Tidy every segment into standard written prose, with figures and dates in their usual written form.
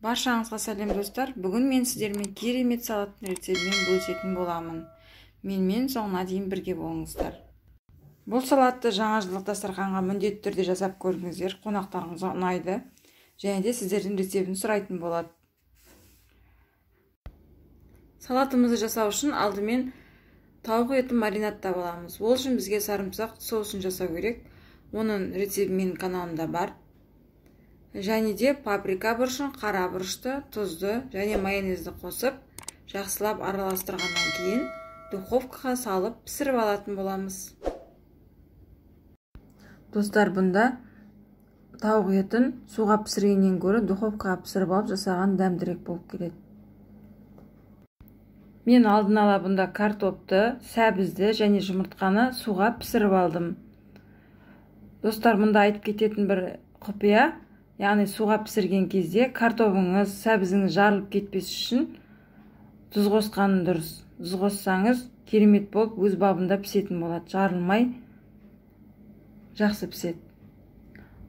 Баршаңызға сәлем достар. Бүгін мен сіздермен керемет салаттың рецептімен бөлісетін боламын. Менімен соңына дейін бірге болыңыздар. Бұл салатты жаңа жылдық дастарханға міндетті түрде жасап көріңіздер. Қонақтарыңызға ұнайды. Және де сіздердің рецептін сұрайтын болады. Салатымызды жасау үшін алдымен тауық етін маринадтап аламыз. Ол үшін бізге сарымсақ соусын жасау керек. Оның рецепті менің каналымда бар. Және де паприка бұрышын, қара бұрышты, тұзды және майонезді қосып, жақсылап араластырғаннан кейін духовкаға салып пісіріп алатын боламыз. Достар, бұнда тауық етін суға пісіргеннен гөрі духовкаға пісіріп алып жасаған дәмдірек болып келеді. Мен алдын ала бұнда картопты, сәбізді және жұмыртқаны суға пісіріп алдым. Достар, мұнда айтып кететін бір құпия, яғни суға пісірген кезде картопыңыз, сәбізіңіз жарылып кетпес үшін тұз қосқаны дұрыс. Тұз қоссаңыз керемет болып өз бабында пісетін болады, жарылмай жақсы піседі.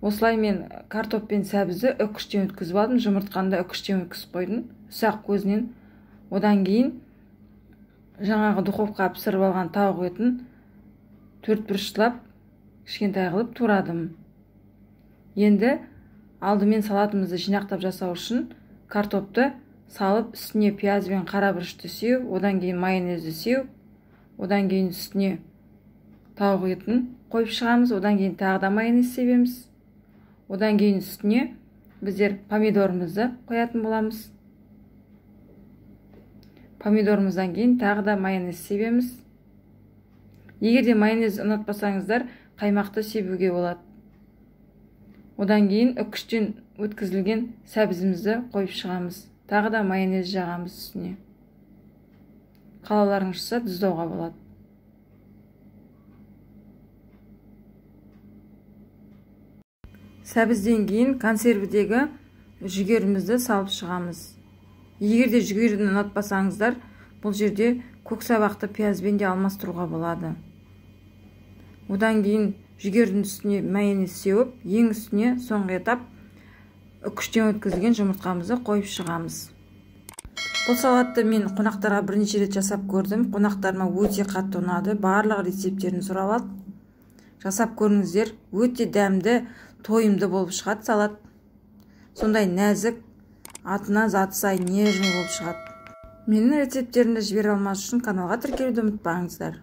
Осылай мен картоп пен сәбізді үккіштен өткізіп алдым, жұмыртқаны да үккіштен өткізіп қойдым, ұсақ көзінен. Одан кейін жаңағы духовкаға пісіріп алған тауық етін төртбұрыштап кішкентай қылып турадым. Енді алдымен салатымызды жинақтап жасау үшін картопты салып, үстіне пияз бен қара бұрышты сеу, одан кейін майонезді сеу, одан кейін үстіне тауық етін қойып шығамыз, одан кейін тағы да майонез себеміз. Одан кейін үстіне біздер помидорымызды қоятын боламыз. Помидорымыздан кейін тағы да майонез себеміз. Егер де майонез ұнатпасаңыздар, қаймақты себуге болады. Одан кейін үккіштен өткізілген сәбізімізді қойып шығамыз. Тағы да майонез жағамыз үстіне. Қалаларыңызша тұздауға болады. Сәбізден кейін консервідегі жүгерімізді салып шығамыз. Егер де жүгеріні ұнатпасаңыздар, бұл жерде көксабақты пиязбен де алмастыруға болады. Одан кейін жүгердің үстіне майонез сеуіп, ең үстіне соңғы етап үккіштен өткізілген жұмыртқамызды қойып шығамыз. Бұл салатты мен қонақтарға бірнеше рет жасап көрдім. Қонақтарыма өте қатты ұнады. Барлық рецептерін сұрап алды. Жасап көріңіздер. Өте дәмді, тойымды болып шығады салат. Сондай нәзік, атына заты сай, нежный болып шығады. Менің рецептерімді жібере алмас үшін каналға тіркелуді ұмытпаңыздар.